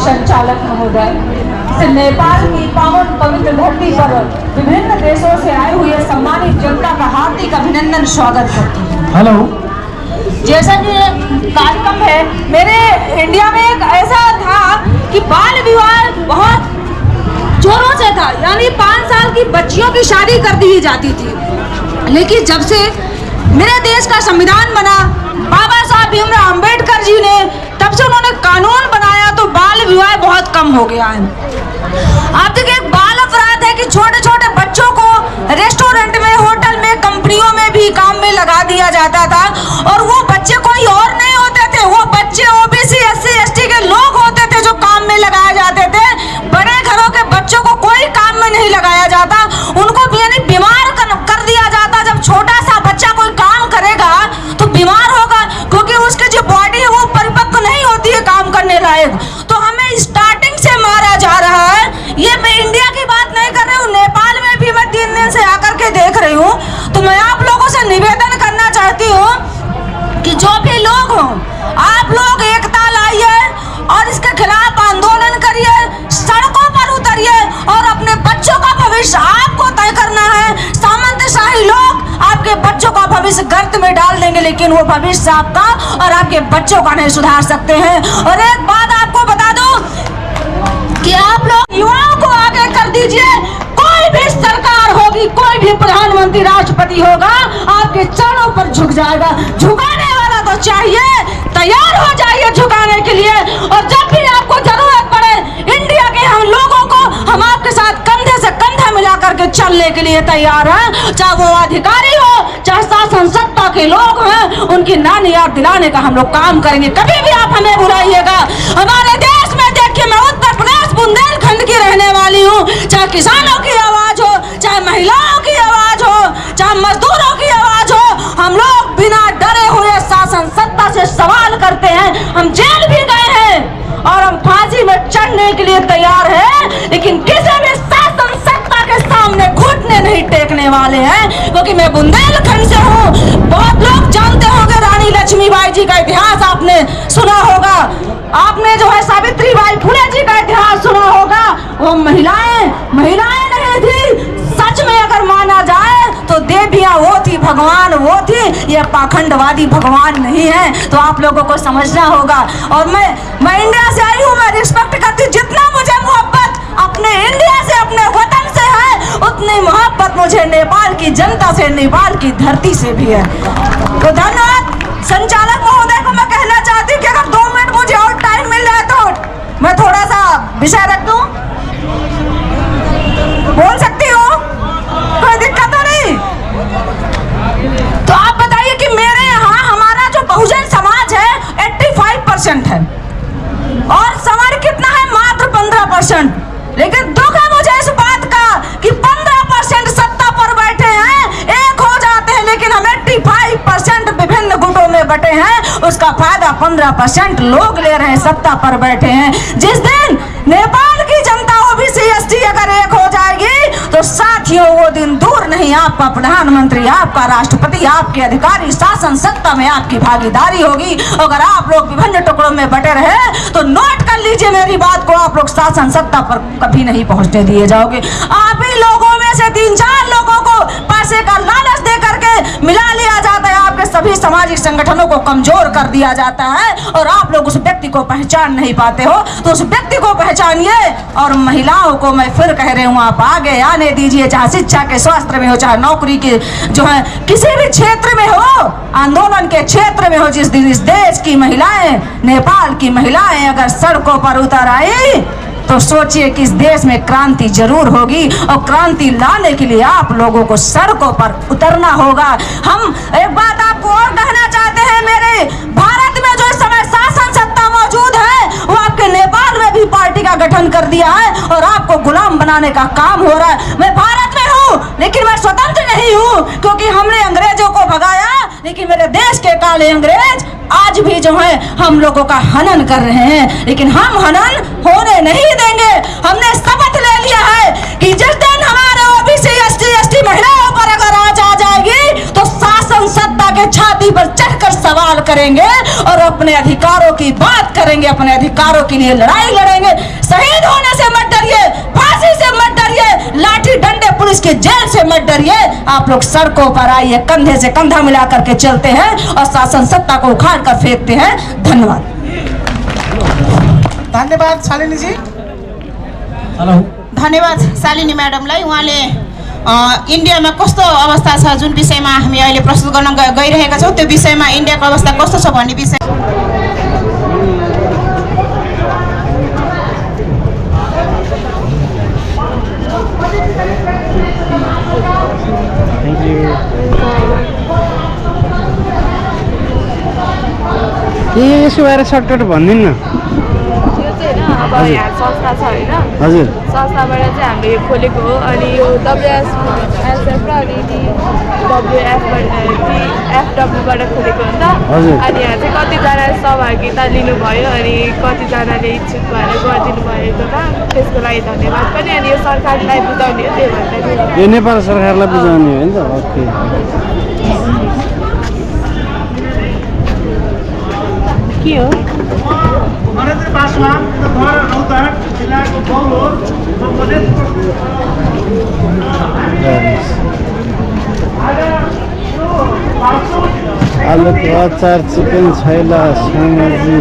संचालक महोदय, नेपाल की पावन पवित्र धरती पर विभिन्न देशों से आए हुए सम्मानित जनता का हार्दिक अभिनंदन स्वागत करती हूँ। हेलो, जैसा कि कार्यक्रम है, मेरे इंडिया में एक ऐसा था कि बाल विवाह बहुत जोरों से था, यानी 5 साल की बच्चियों की शादी कर दी जाती थी। लेकिन जब से मेरे देश का संविधान बना, बाबा साहब भीमराव अंबेडकर जी ने, तब से उन्होंने कानून बनाया तो बाल विवाह बहुत कम हो गया है। आप देखिए, एक बाल अपराध है कि छोटे छोटे बच्चों को रेस्टोरेंट में, होटल में, कंपनियों में भी काम में लगा दिया जाता था, और वो बच्चे कोई और नहीं होते थे, वो बच्चे ओबीसी SC ST के लोग होते थे जो काम में लगाए जाते थे। बड़े घरों के बच्चों को कोई काम में नहीं लगाया जाता, उनको यानी बीमार कर दिया जाता। जब छोटा सा बच्चा कोई काम करेगा तो बीमार होगा, क्योंकि उसकी जो बॉडी है वो परिपक्व नहीं होती है काम करने लायक। तो हमें स्टार्टिंग से मारा जा रहा है। ये मैं इंडिया की बात नहीं कर रही हूँ, नेपाल में भी मैं 3 दिन से आकर के देख रही हूँ। तो मैं आप लोगों से निवेदन करना चाहती हूँ कि जो भी लोग हों, आप लोग एकता लाइए और इसके खिलाफ आंदोलन करिए, सड़कों पर उतरिए और अपने बच्चों का भविष्य आपको तय करना है। सामंतशाही लोग आपके बच्चों का भविष्य गर्त में डाल देंगे, लेकिन वो भविष्य आपका और आपके बच्चों का नहीं सुधार सकते हैं। और एक बात आपको बता दूं कि आप लोग युवाओं को आगे कर दीजिए। कोई भी सरकार होगी, कोई भी प्रधानमंत्री, राष्ट्रपति होगा, आपके चरणों पर झुक जाएगा। झुकाने वाला तो चाहिए, तैयार हो जाइए झुकाने के लिए। और जब भी आपको जरूरत पड़े इंडिया के हम लोगों को, हम आपके साथ कंधे से कंधा मिला करके चलने के लिए तैयार हैं। चाहे वो अधिकारी हो, चाहे शासन सत्ता के लोग हैं, उनकी नानी याद दिलाने का हम लोग काम करेंगे। कभी भी आप हमें बुलाइएगा। हमारे देश में देखिए, मैं उत्तर प्रदेश बुंदेलखंड की रहने वाली हूँ। चाहे किसानों की आवाज हो, चाहे महिलाओं की आवाज हो, चाहे मजदूरों की आवाज हो, हम लोग बिना डरे हुए शासन सत्ता से सवाल करते हैं। हम जेल भी गए हैं और हम फांसी में चढ़ने के लिए तैयार हैं, लेकिन किसी भी शासन सत्ता के सामने घुटने नहीं टेकने वाले हैं, क्योंकि मैं बुंदेलखंड से हूँ। बहुत लोग जानते होंगे रानी लक्ष्मीबाई जी का इतिहास आपने सुना होगा, आपने जो है सावित्रीबाई फुले जी का इतिहास सुना होगा। वो महिलाएं नहीं थी, सच में अगर माना जाए तो देवियां वो थी, भगवान वो थी। ये पाखंडवादी भगवान नहीं है, तो आप लोगों को समझना होगा। और मैं इंडिया से आई हूँ, मैं रिस्पेक्ट करती, जितना मुझे मोहब्बत अपने इंडिया से, अपने वतन से है, उतनी मोहब्बत मुझे नेपाल की जनता से, नेपाल की धरती से भी है। तो धन्यवाद। संचालक महोदय को मैं कहना चाहती हूँ कि अगर 2 मिनट मुझे और टाइम मिल जाए तो मैं थोड़ा सा विषय रख दूं, बोल सकती हूँ, कोई दिक्कत तो नहीं। तो आप बताइए कि मेरे यहाँ हमारा जो बहुजन समाज है 85% है, और समाज कितना है? मात्र 15%। लेकिन दुख है मुझे इस बात का कि 15% सत्ता पर बैठे हैं, एक हो जाते हैं, लेकिन हम 85% विभिन्न गुटों में बटे हैं। उसका फायदा 15% लोग ले रहे हैं, सत्ता पर बैठे हैं। जिस दिन नेपाल की जनता ओबीसी ST अगर एक हो जाएगी तो साथियों वो दिन दूर नहीं, आपका प्रधानमंत्री, आपका राष्ट्रपति, आपके अधिकारी, शासन सत्ता में आपकी भागीदारी होगी। अगर आप लोग विभिन्न टुकड़ों में बटे रहे तो नोट कर लीजिए मेरी बात को, आप लोग शासन सत्ता पर कभी नहीं पहुंचने दिए जाओगे। आप ही लोगों में से 3-4 लोगों को पैसे का लालच दे करके मिला लिया जाता है, आपके सभी सामाजिक संगठनों को कमजोर कर दिया जाता है, और आप लोग उस व्यक्ति को पहचान नहीं पाते हो। तो उस व्यक्ति को पहचानिए। और महिलाओं को मैं फिर कह रही हूँ, आप आगे आने दीजिए, चाहे शिक्षा के, स्वास्थ्य में हो, चाहे नौकरी के, जो है किसी भी क्षेत्र में हो, आंदोलन के क्षेत्र में हो। जिस दिन इस देश की महिलाएं, नेपाल की महिलाएं अगर सड़कों पर उतर आई तो सोचिए कि इस देश में क्रांति जरूर होगी, और क्रांति लाने के लिए आप लोगों को सड़कों पर उतरना होगा। हम एक बात आपको और कहना चाहते हैं, मेरे भारत में जो इस समय शासन सत्ता मौजूद है, वो आपके नेपाल में भी पार्टी का गठन कर दिया है और आपको गुलाम बनाने का काम हो रहा है। मैं भारत में हूँ, लेकिन मैं स्वतंत्र नहीं हूँ, क्योंकि हमने अंग्रेजों को भगाया, लेकिन मेरे देश के काले अंग्रेज आज भी जो है हम लोगों का हनन कर रहे हैं, लेकिन हम हनन होने नहीं देंगे। हमने शपथ ले लिया है कि जिस दिन हमारे ओबीसी ST महिलाओं पर अगर आज आ जाएगी तो शासन सत्ता के छाती पर चढ़कर सवाल करेंगे और अपने अधिकारों की बात करेंगे, अपने अधिकारों के लिए लड़ाई लड़ेंगे। लाठी डंडे पुलिस के जेल से मत डरिए, आप लोग सड़कों पर आइए, कंधे से कंधा मिला करके चलते हैं और शासन सत्ता को उखाड़ कर फेंकते हैं। धन्यवाद। धन्यवाद शालिनी जी। धन्यवाद शालिनी म्याडमलाई। उहाँले इन्डियामा कस्तो अवस्था छ जुन विषयमा हामी अहिले प्रस्तुत गर्न गइरहेका छौँ, त्यो विषयमा इन्डियाको अवस्था कस्तो छ भन्ने विषय यसो भएर सर्टकट भनिदिनु न। यो चाहिँ होइन, अब यहाँ संस्था छ होइन, हजुर, संस्थाबाट चाहिँ हामीले खोलेको हो। अनि यो WSF र अनि FWबाट खोलेको हो नि त। अनि यहाँ चाहिँ कतिजना सहभागिता लिनुभयो अनि कतिजनाले इच्छुक भएर गरिदिनु भएको काम, त्यसको लागि धन्यवाद पनि। अनि यो सरकारलाई बुझाउने हो, त्यही भएर यो नेपाल सरकारलाई बुझाउने हो नि त। ओके, के हो नरेन्द्र पासवान घर रौतहट जिल्लाको गाउँ हो। आलुको अचार, चिकन छैला, समाराजी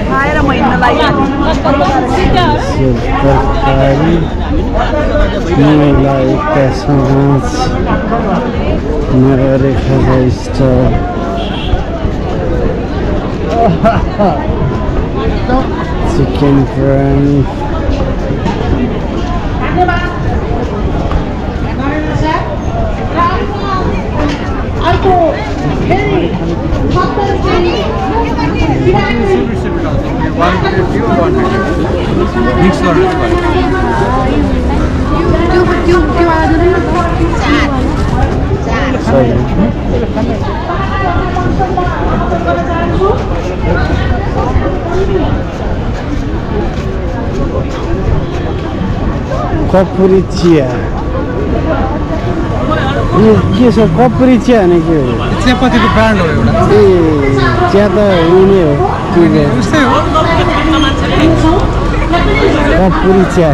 खाएर महिना लाग्यो। तरकारी, महिला एकता समाज, नगररेखा स्टल, चिकन बिरयानी, कपुरी चिया। यो के छ कपुरी चिया भनेको? के हो? चियापत्तीको ब्रान्ड हो एउटा। ए चिया त उनी हो उस्तै हो। कपुरी चिया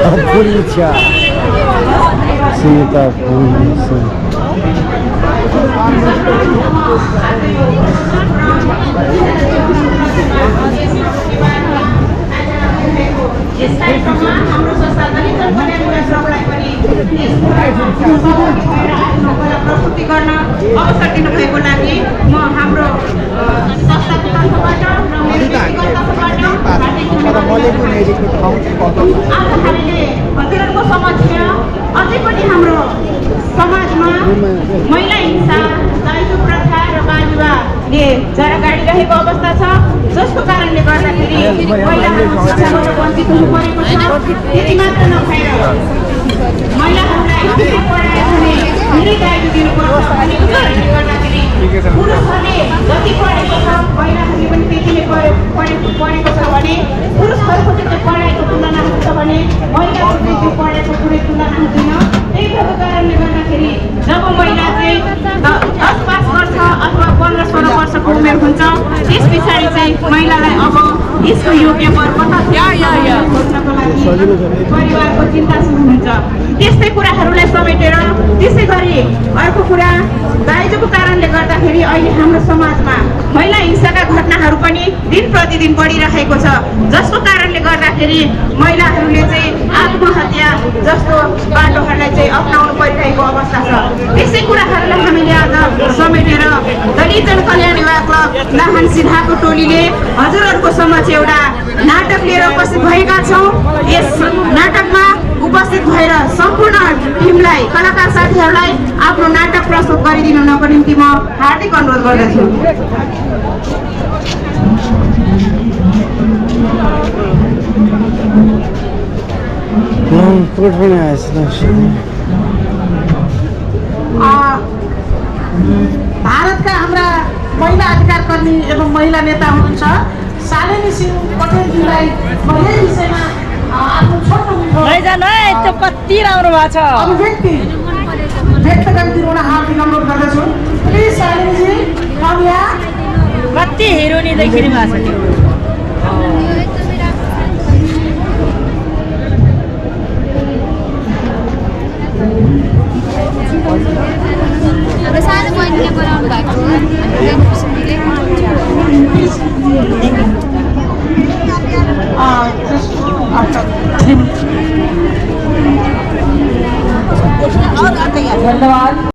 कपुरी चिया सुनिता फाउन्डेसन। हाम्रो संस्था दलित जनकल्याण पनि प्रस्तुति गर्न अवसर दिनुभएको लागि म हाम्रो संस्थाको तर्फबाट र मेरो तर्फबाट आज हामीले हजुरहरूको समक्ष अझै पनि हाम्रो समाजमा महिला हिंसा, दाइजो प्रथा र बाल विवाहले जरागाडिरहेको अवस्था छ, जसको कारणले गर्दाखेरि महिलाहरू शिक्षाबाट वञ्चित हुनु परेको छ। त्यति मात्र नभएर महिलाहरूलाई पढायो भने धेरै दाइजो दिनुपर्छ भनेको कारणले गर्दाखेरि पुरुषहरूले जति पढेको छ महिलाहरूले पनि त्यति नै पढेको छ भने पुरुषहरूको चाहिँ पढाइको तुलना हुन्छ भने महिलाको चाहिँ त्यो पढाइको कुनै तुलना हुँदैन। त्यही भएको कारणले गर्दाखेरि जब महिला चाहिँ 10 वर्ष अथवा 15-16 वर्षको उमेर हुन्छ, त्यस पछाडि चाहिँ महिलालाई अब यसको योग्य वर खोज्नको लागि परिवारको चिन्ता सुरु हुन्छ। त्यस्तै कुराहरूलाई समेटेर त्यसै गरी अर्को कुरा दाइजोको कारणले गर्दाखेरि अहिले हाम्रो समाजमा महिला हिंसाका घटनाहरू पनि दिन प्रतिदिन बढिरहेको छ, जसको कारणले गर्दाखेरि महिलाहरूले चाहिँ आत्महत्या जस्तो बाटोहरूलाई चाहिँ अप्नाउनु परिरहेको अवस्था छ। त्यसै कुराहरूलाई हामीले आज समेटेर दलित जनकल्याण युवा क्लब नाहान सिन्हाको टोलीले हजुरहरूको समक्ष एउटा नाटक लिएर उपस्थित भएका छौँ। यस नाटकमा उपस्थित भएर सम्पूर्ण टिमलाई, कलाकार साथीहरूलाई आफ्नो नाटक प्रस्तुत गरिदिनुको निम्ति म हार्दिक अनुरोध गर्दछु। भारतका हाम्रा महिला अधिकार कर्मी एवं महिला नेता हुनुहुन्छ शालिनी सिंह पटेलजीलाई म यही विषयमा आफ्नो छोटो लैजानु है, त्यो कति राम्रो भएको छ। अभिव्यक्ति व्यक्त गरिदिनु हुन हार्दिक अनुरोध गर्दछु। प्लिज शालिनीजी कम यहाँ। कति हिरोनी देखिनु भएको छ त्यो। हाम्रो सानो बहिनीले बनाउनु भएको धन्यवाद।